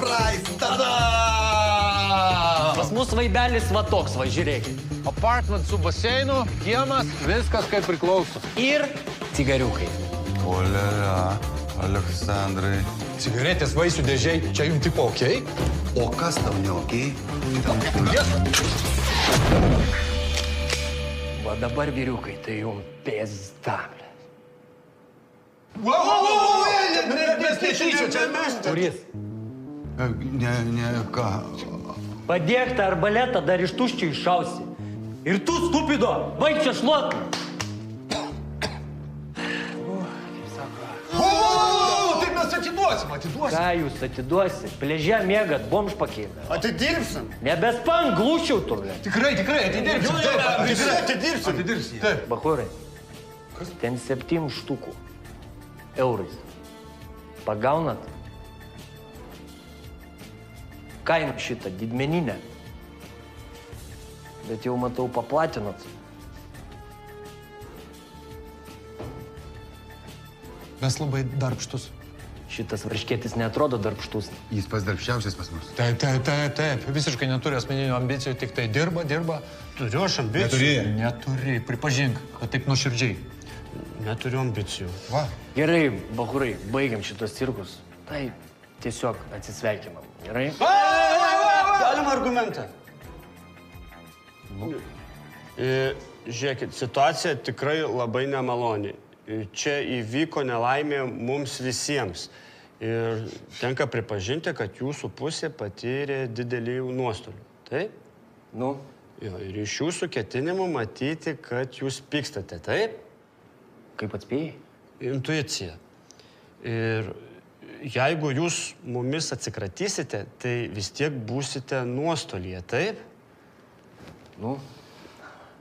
surprise! Tada! Pas mus vaibelis va toks, va žiūrėkit. Apartment su baseinu, kiemas, viskas kaip priklauso. Ir cigariukai. Olialia, Aleksandrai. Cigaretės vaisių dėžiai, čia jums tipo okei? O kas tau ne okei? Va dabar vyriukai, tai jum pėsdablė. Kuris? Ne, ką? Padėk tą arbaletą, dar iš tuščio iššausi. Ir tu, stupido, baig čia šluot. Tai mes atiduosim. Ką jūs atiduosit? Pležia mėgat, bomž pakėlė. Atidirbsim. Nebespang, glūšiau turlė. Tikrai, atidirbsim. Atidirbsim. Taip. Bachurai, ten 7 štukų eurais. Pagaunat? Kaina šitą, didmeninę. Bet jau matau paplatinat. Mes labai darbštus. Šitas varškėtis neatrodo darbštus. Jis pats darbščiausias pas mus. Taip. Visiškai neturi asmeninių ambicijų, tik tai dirba. Turiu aš ambicijų. Neturi, pripažink, kad taip nuoširdžiai. Neturiu ambicijų. Va. Gerai, bachurai, baigiam šitos cirkus. Tai tiesiog atsisveikinam. Gerai? Galima argumentą. Žiūrėkit, situacija tikrai labai nemaloni. Čia įvyko nelaimė mums visiems. Ir tenka pripažinti, kad jūsų pusė patyrė didelį nuostolių. Taip? Nu? Jo, ir iš jūsų ketinimų matyti, kad jūs pykstate. Taip? Kaip atspėjai? Intuicija. Ir jeigu jūs mumis atsikratysite, tai vis tiek būsite nuostolyje, taip? Nu?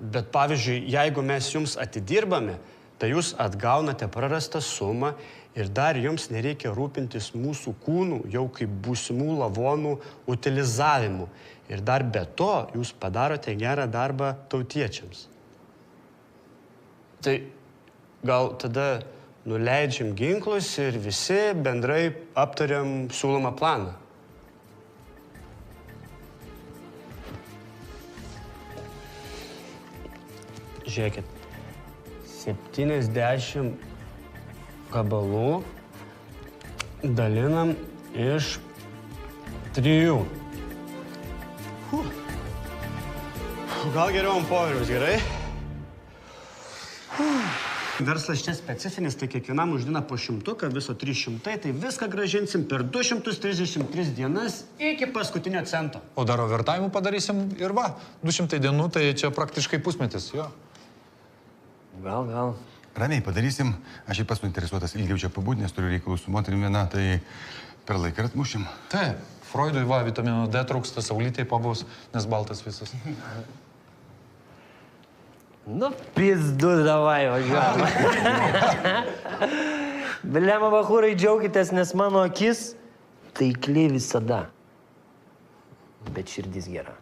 Bet pavyzdžiui, jeigu mes jums atidirbame, tai jūs atgaunate prarastą sumą ir dar jums nereikia rūpintis mūsų kūnų jau kaip būsimų lavonų utilizavimu. Ir dar be to jūs padarote gerą darbą tautiečiams. Tai gal tada nuleidžiam ginklus ir visi bendrai aptariam siūlomą planą. Žiūrėkit, 70 gabalų dalinam iš 3. Gal geriau ant popieriaus, gerai? Verslas čia specifinis, tai kiekvienam uždina po 100, viso 300, tai viską grąžinsim per 233 dienas iki paskutinio cento. O dar overtime padarysim ir va, 200 dienų, tai čia praktiškai pusmetis, jo. Gal. Ramiai padarysim. Aš ir pats suinteresuotas ilgiau čia pabūti, nes turiu reikalų su moterim viena, tai per laiką ir atmušim. Taip, Freudui va, vitamino D trūksta, saulytėj pabus, nes baltas visas. Nu, pizdu, davai, važiuojam. Blema, bachūrai, džiaukitės, nes mano akis taikli visada. Bet širdis gera.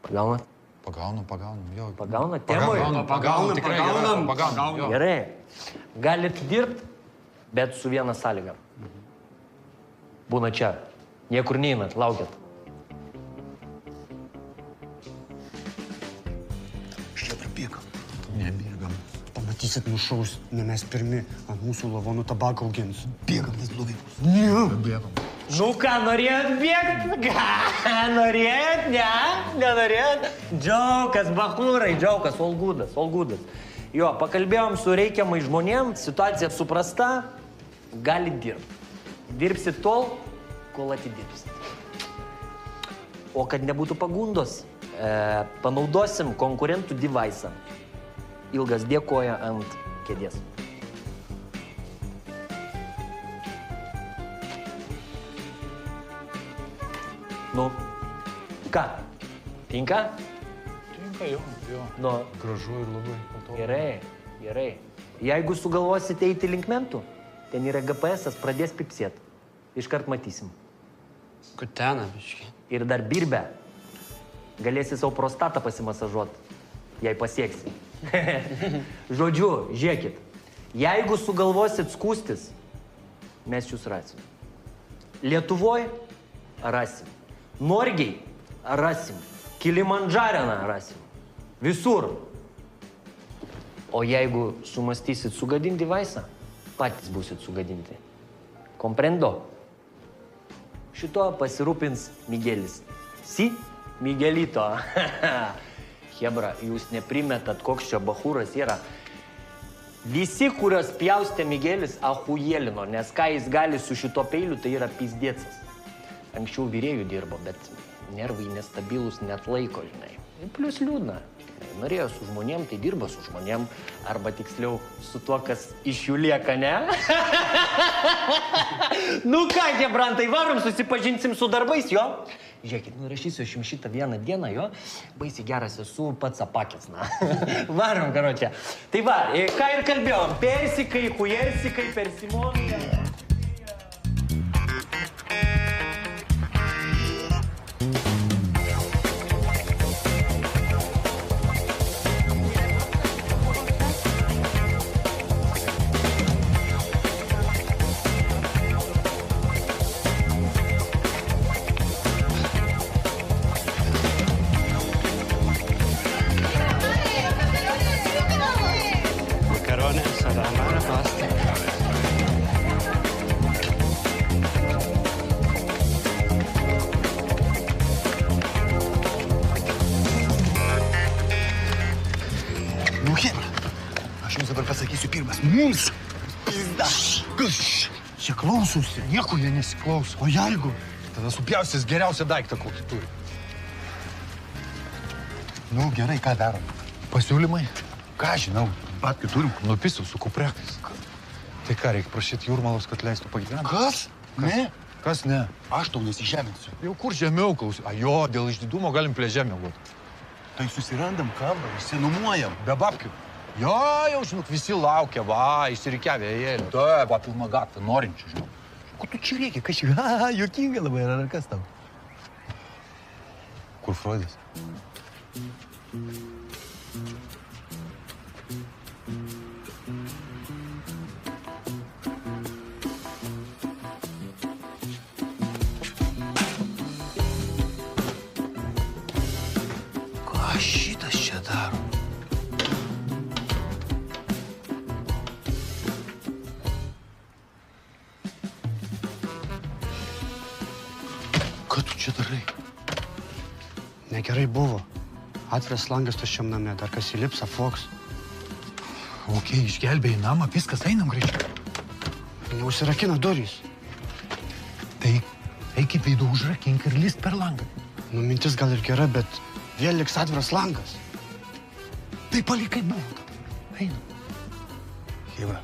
Pagaunat? Pagaunam, jo. Pagaunat temui? Pagaunam, tikrai pagaunam. Gerai. Galit dirbt, bet su viena sąlyga. Būna čia. Niekur neinat, laukiat. Nebėgam. Pamatysit nušaus, ne mes pirmi, ant mūsų lavonų tabaką augins. Bėgam, nes blogai bus. Bėgam. Nu ką, norėjot bėgt? Ką, norėjot? Ne? Nenorėjot? Džiaukas, bachūrai, džiaukas, all goodas. Jo, pakalbėjom su reikiamai žmonėm, situacija suprasta, galit dirbti. Dirbsit tol, kol atidirbsit. O kad nebūtų pagundos, panaudosim konkurentų device'ą. Ilgas dėkoja ant kėdės. Nu, ką? Tinka? Tinka, jo. Nu, Gražu ir labai patogu. gerai. Jeigu sugalvosite eiti link mentų, ten yra GPS-as, pradės pipsėt. Iškart matysim. Kutena, biški. Ir dar birbę. Galėsi savo prostatą pasimasažuot, jei pasieksi. Žodžiu, žiūrėkit. Jeigu sugalvosit skūstis, mes jūs rasim. Lietuvoje rasim. Norgiai rasim. Kilimandžareną rasim. Visur. O jeigu sumastysit sugadinti vaisą, patys būsit sugadinti. Komprendo? Šito pasirūpins Migelis. Si? Migelito. Hebra, jūs neprimetat, koks čia bachūras yra. Visi, kurios pjaustė Migelis, ahujėlino, nes ką jis gali su šito peiliu, tai yra pizdėcas. Anksčiau vyrėjų dirbo, bet nervai nestabilus net laiko, žinai. Ir plus liūdna. Norėjo su žmonėm, tai dirba su žmonėm. Arba tiksliau, su tuo, kas iš jų lieka, ne? Nu ką, Hebrantai, varom, susipažinsim su darbais, jo? Žiūrėkit, nurašysiu aš jums šitą vieną dieną, jo? Baisiai geras esu, pats apakęs, na. Varom, karočią. Tai va, ką ir kalbėjom, persikai, hujersikai, persimonai. Mums pizda. Jie klausosi, nieko jie nesiklauso. O jeigu? Tada supjaustys geriausią daiktą, kokį turi. Nu, gerai, ką darom? Pasiūlymai? Ką žinau, babkių turim. Nupisų su kuprekais. Tai ką, reikia prašyti Jūrmalos, kad leistų pagyventi? Kas? Ne. Kas ne? Aš tau nesižeminsiu. Jau kur žemiau klausi? A jo, dėl išdidumo galim prie žemio būt. Tai susirandam kalbą, išsinuomojam. Be babkių. Jo, jau, žinok, visi laukia, va, išsirikiavę ėjėlį. Taip, va, pilna gatvė, norinčių, žinok. Ko tu čia reikia? Kas čia? Juokinga labai, ar kas tau? Kur Freudas? Ką šitas čia daro? Ką tu čia darai? Negerai buvo. Atviras langas tuščiam name, dar kas įlips, afoks. Ok, išgelbėjai namą, viskas, einam greičiau. Neužsirakina durys. Tai eik į vidų, užrakink ir lįst per langą. Nu, mintis gal ir gera, bet vėl liks atviras langas. Tai palikai buvo tada. Einam. Hebra.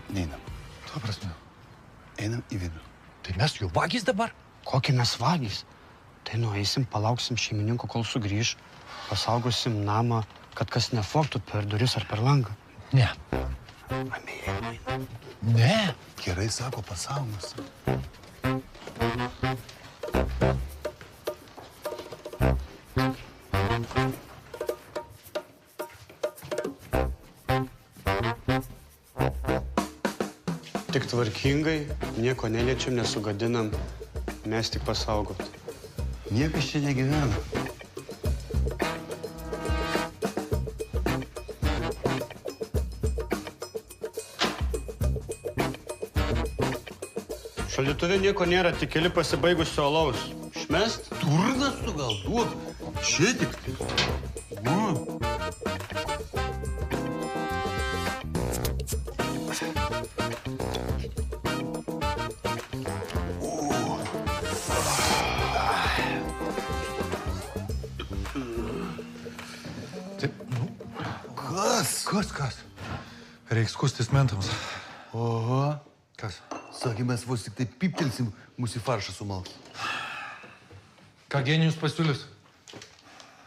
Neinam. Tuo prasme. Einam į vidų. Tai mes jau vagys dabar? Kokie mes vagys? Tai nueisim, palauksim šeimininko, kol sugrįž, pasaugosim namą, kad kas nefoktų per duris ar per langą. Ne. Ramiai einam. Ne. Gerai sako, pasaugos. Tik tvarkingai, nieko neliečiam, nesugadinam, mes tik pasaugot. Niekas čia negyvena. Šaldytuve nieko nėra, tik keli pasibaigusio alaus. Šmest? Turnas tu gal duok. Čia tik tai. Nu. Taip, nu. Kas? Reiks skustis mentams. Oho. Kas? Sakė, mes vos tik tai piptelsim, mūsų į faršą sumalks. Ką genijus pasiūlys?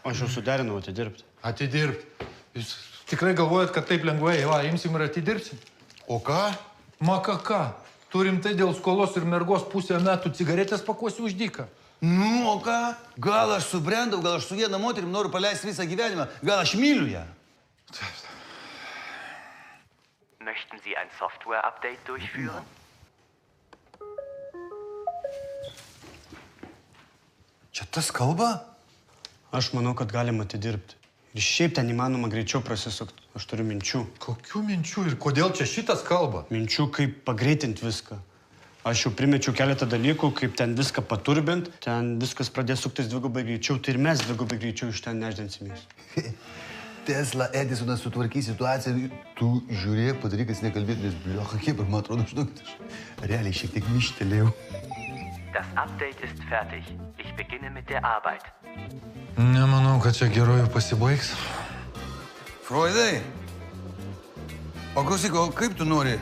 Aš jau suderinau atidirbti. Atidirbti. Jūs tikrai galvojat, kad taip lengvai, va, imsim ir atidirbsim? O ką? Maka ką? Turim tai dėl skolos ir mergos pusę metų cigaretės pakuosiu už dyką. Nu, o ką? Gal aš subrendau, gal aš su viena moterim noriu paleisti visą gyvenimą, gal aš myliu ją. Möchten Sie ein Software-Update durchführen? Čia tas kalba? Aš manau, kad galim atidirbti. Ir šiaip ten įmanoma greičiau prasisukti. Aš turiu minčių. Kokių minčių ir kodėl čia šitas kalba? Minčių, kaip pagreitinti viską. Aš jau primečiau keletą dalykų, kaip ten viską paturbint, ten viskas pradės suktis dvigubai greičiau, tai ir mes dvigubai greičiau iš ten neždensimės. Tesla Edisonas sutvarkys situaciją. Tu žiūrėk, padaryk, kad nekalbėtų, nes bliocha, kaip ir man atrodo, žinokit, aš realiai šiek tiek mištelėjau. Das Update ist fertig. Ich beginne mit der Arbeit. Nemanau, kad čia geroju pasibaigs. Freudai, o klausyk, o kaip tu nori?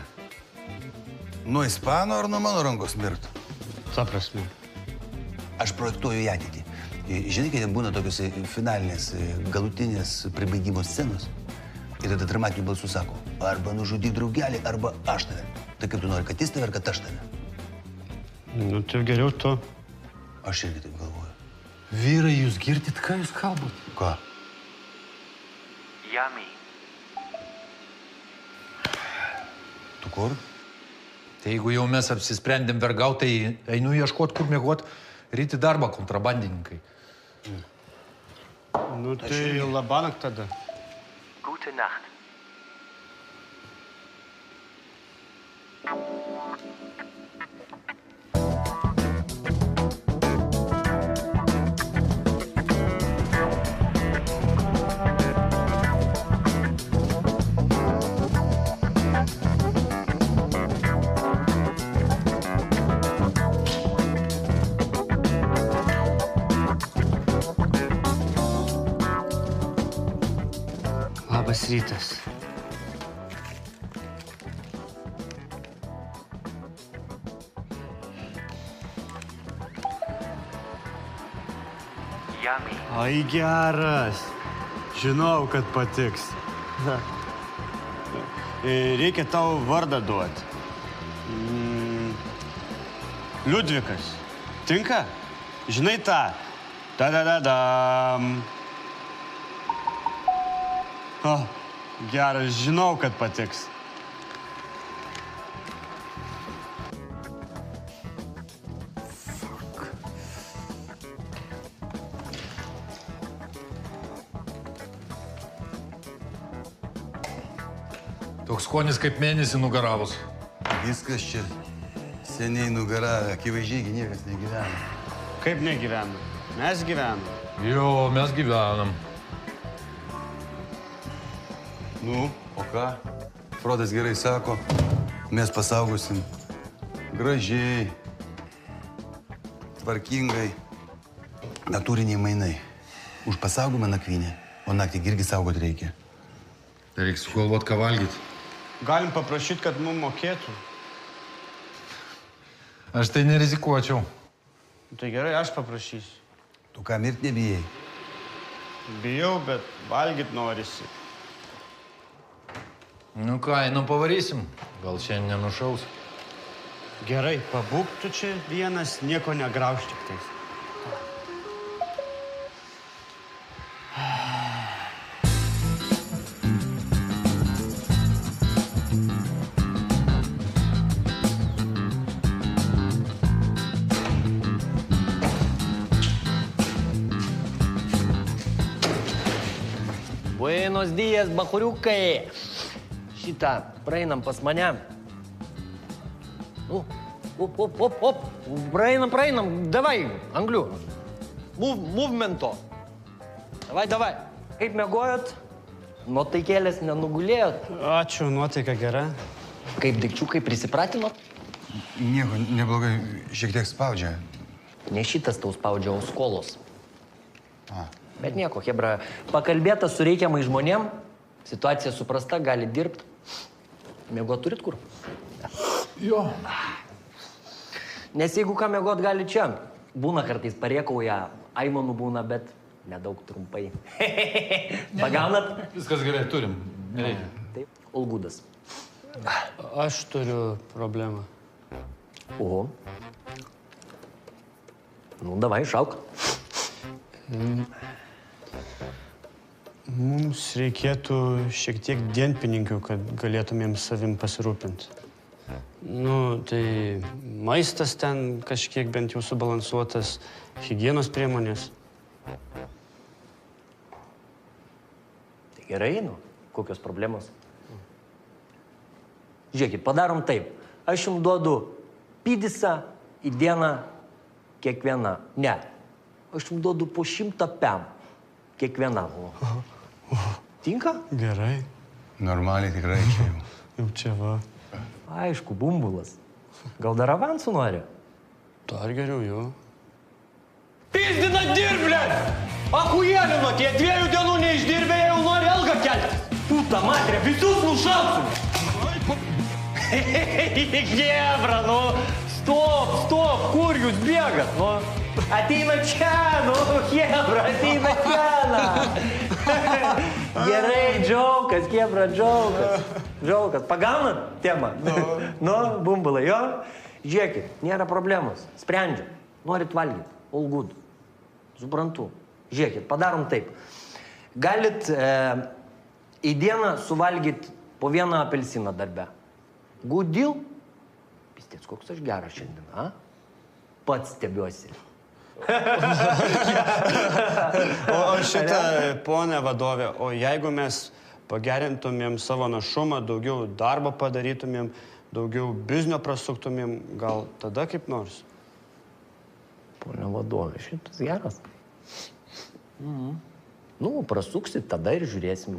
Nuo ispano ar nuo mano rankos mirt? Ta prasme. Aš projektuoju į ateitį. Žinai, kai ten būna tokios finalinės, galutinės pribaigimo scenos. Ir tada dramatiniu balsu sako, arba nužudyk draugelį, arba aš tave. Tai kaip tu nori, kad jis tave ar kad aš tave? Nu, tai geriau tu. Aš irgi taip galvoju. Vyrai, jūs girdit, ką jūs kalbat? Ką? Yummy. Tu kur? Tai jeigu jau mes apsisprendėm vergauti, tai einu ieškot, kur mėgot, ryti darbą kontrabandininkai. Nu, tai labanakt tada. Gute Nacht. Labas rytas. Yummy. Ai, geras. Žinau, kad patiks. Reikia tau vardą duoti. Liudvikas. Tinka? Žinai tą? Ta-da-da-dam. O, geras, žinau, kad patiks. Toks skonis kaip mėnesį nugaravus. Viskas čia seniai nugaravę, akivaizdžiai niekas negyvena. Kaip negyvenam? Mes gyvenam. Jo, mes gyvenam. Nu, o ką? Frodas gerai sako, mes pasaugosim gražiai, tvarkingai, natūriniai mainai. Už pasaugomą nakvynę, o naktį irgi saugot reikia. Tai reikia sugalvot, ką valgyti. Galim paprašyti, kad mums mokėtų. Aš tai nerizikuočiau. Tai gerai, aš paprašysiu. Tu ką, mirt nebijai? Bijau, bet valgyt norisi. Nu ką, einam pavarysim. Gal šiandien nenušaus. Gerai, pabūk tu čia vienas, nieko negrauž tik tais. Buenos días, bachuriukai. Šitą praeinam pas mane. Op. Praeinam. Davai, anglių. Movemento. Davai. Kaip mėgojot? Nuotaikėlės nenugulėjot? Ačiū, nuotaika gera. Kaip daikčiukai prisipratinot? Nieko neblogai, šiek tiek spaudžia. Ne šitas tau spaudžia, o skolos. A. Bet nieko, hebra, pakalbėta su reikiamai žmonėm, situacija suprasta, gali dirbti. Mėgot turit kur? Jo. Nes jeigu ką mėgot gali čia, būna kartais pariekauja, aimanų būna, bet nedaug trumpai. Pagaunat? Viskas gerai, turim. Nereikia. Taip, Olgudas. Aš turiu problemą. Oho. Nu, davai, šauk. Mums reikėtų šiek tiek dienpinigių, kad galėtumėm savim pasirūpinti. Nu, tai maistas ten kažkiek bent jau subalansuotas, higienos priemonės. Tai gerai, nu, kokios problemos? Žiūrėkit, padarom taip. Aš jums duodu pidisą į dieną kiekvieną. Ne. Aš jums duodu po 100 pem kiekvienam. Tinka? Gerai. Normaliai tikrai čia jau. Jau čia va. Aišku, bumbulas. Gal dar avansų nori? Dar geriau jau. Pizdina dirblė! Achujelino, tie 2 dienų neišdirbė, jau nori algą keltis. Puta matrė, visus nušausim. Jebra, nu, stop, kur jūs bėgat, nu? Ateina čia, nu, jebra, ateina čia. Gerai, džiaukas, jebra, džiaukas. Pagaunat temą? Nu, bumbulai, jo? Žiūrėkit, nėra problemos, sprendžiam. Norit valgyti, all good. Suprantu. Žiūrėkit, padarom taip. Galit į dieną suvalgyti po 1 apelsiną darbe. Good deal? Pistėts, koks aš geras šiandien, a? Pats stebiuosi. O šitą, ponė vadovė, o jeigu mes pagerintumėm savo našumą, daugiau darbo padarytumėm, daugiau biznio prasuktumėm, gal tada kaip nors? Pone vadovė, šitas geras. Nu, prasuksit, tada ir žiūrėsim.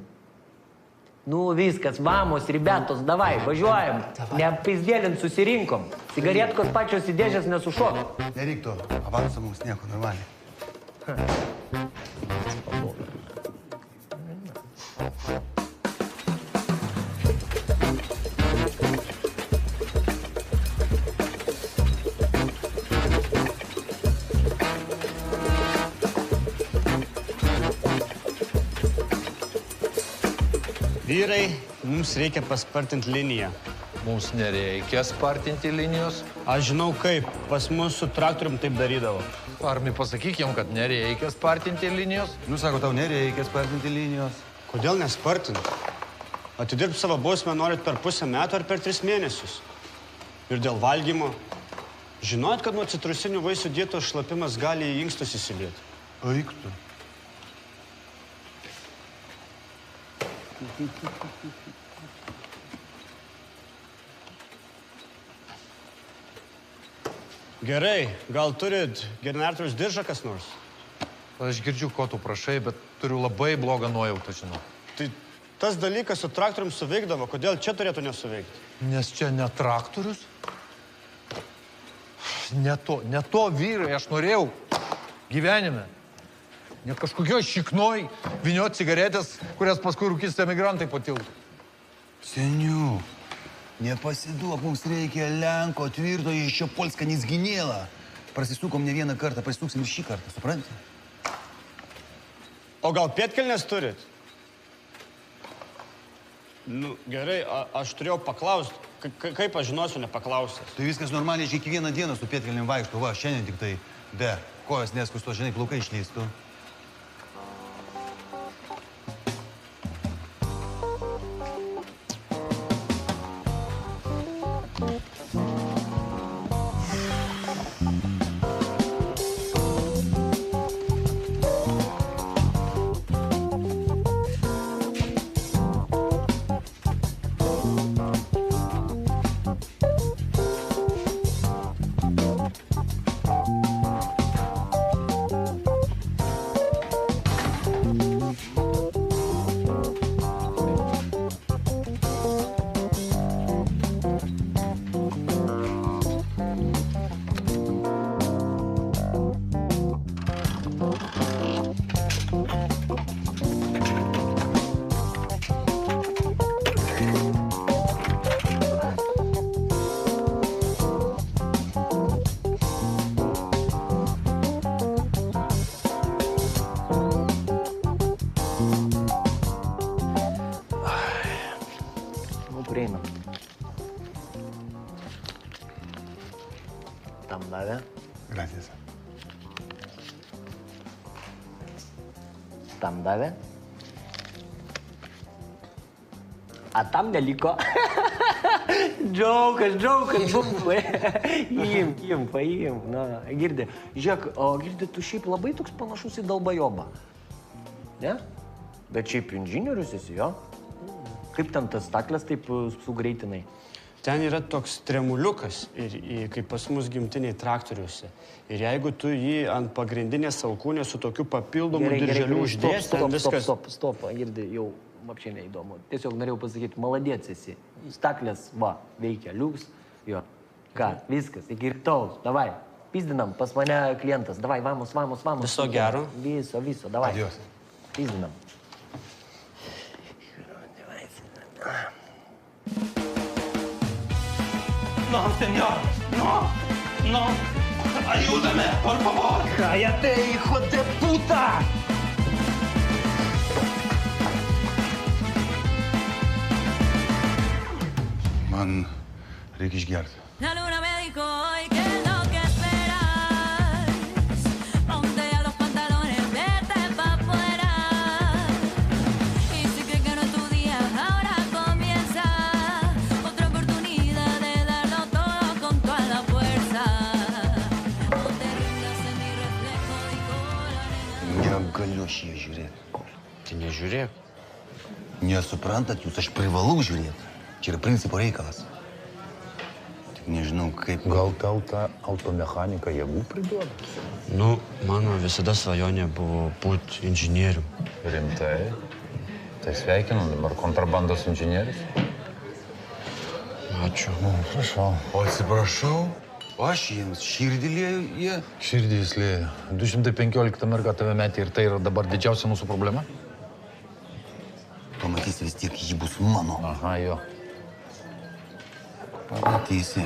Nu, viskas, vamos, ribetos, davai, važiuojam. Neapaizdėlint susirinkom. Cigaretkos pačios į dėžės nesušok. Nereiktų, avansą mums nieko, normaliai. Vyrai, mums reikia paspartinti liniją. Mums nereikia spartinti linijos. Aš žinau kaip, pas mus su traktorium taip darydavo. Armi, pasakykim, kad nereikia spartinti linijos. Nu, sako, tau nereikia spartinti linijos. Kodėl nespartinti? Atidirbti savo bausmę norit per pusę metų ar per 3 mėnesius. Ir dėl valgymo. Žinot, kad nuo citrusinių vaisių dietos šlapimas gali į inkstus įsilieti? Eiktų. Gerai, gal turit generatoriaus diržą kas nors? Aš girdžiu, ko tu prašai, bet turiu labai blogą nuojautą, žinau. Tai tas dalykas su traktorium suveikdavo, kodėl čia turėtų nesuveikti? Nes čia ne traktorius. Ne to vyrai, aš norėjau gyvenime. Ne kažkokio šiknoj vyniot cigaretės, kurias paskui rūkys emigrantai patiltų. Seniu, nepasiduok, mums reikia Lenko tvirto iš šio polską nizginėlą. Prasisukom ne vieną kartą, prasisuksim ir šį kartą, supranti? O gal pėtkelnes turit? Nu, gerai, aš turėjau paklausti. Kaip aš žinosiu nepaklausęs? Tai viskas normaliai, aš kiekvieną dieną su pėtkelnėm vaikštų. Va, šiandien tik tai be kojos neskusto, žinai, plaukai išlystų. Prieinam. Tam davė? Gracias. Tam davė? A tam neliko. Džiaukas. Paimk. Na, Girdi. Žiūrėk, Girdi, tu šiaip labai toks panašus į Dalbajobą. Ne? Bet šiaip inžinierius esi, jo? Kaip ten tas stakles taip sugreitinai? Ten yra toks tremuliukas, kaip pas mus gimtiniai traktoriuose. Ir jeigu tu jį ant pagrindinės alkūnės su tokiu papildomu dirželiu uždės, ten viskas... Stop, Girdi, jau apšiai neįdomu. Tiesiog norėjau pasakyti, maladėts esi. Staklės, va, veikia, liuks. Jo. Ką, viskas, iki rytaus, davai. Pizdinam, pas mane klientas, davai, vamos. Viso gero. Viso, davai. Adios. Pizdinam. No, señor, no. Ayúdame, por favor. Cállate, hijo de puta! Man reikia išgerti. La luna me dijo hoy que lo que esperas. Ponte ya los pantalones, vete pa' afuera. Y si crees que no es tu día, ahora comienza otra oportunidad de darlo todo con toda la fuerza. No te rindas en mi reflejo, dijo la nena. Negaliu šį žiūrėti. Tai nežiūrėk. Nesuprantat jūs, aš privalau žiūrėti. Čia yra principo reikalas. Tik nežinau, kaip... Gal tau ta automechanika jėgų priduoda? Nu, mano visada svajonė buvo būti inžinierium. Rimtai? Tai sveikinu, dabar kontrabandos inžinierius. Ačiū. Prašau. O atsiprašau, aš jiems širdį lieju, jie... Širdį jis lieja. 215 merga tave metė ir tai yra dabar didžiausia mūsų problema? Pamatysi vis tiek, ji bus mano. Aha, jo. Pamatysi.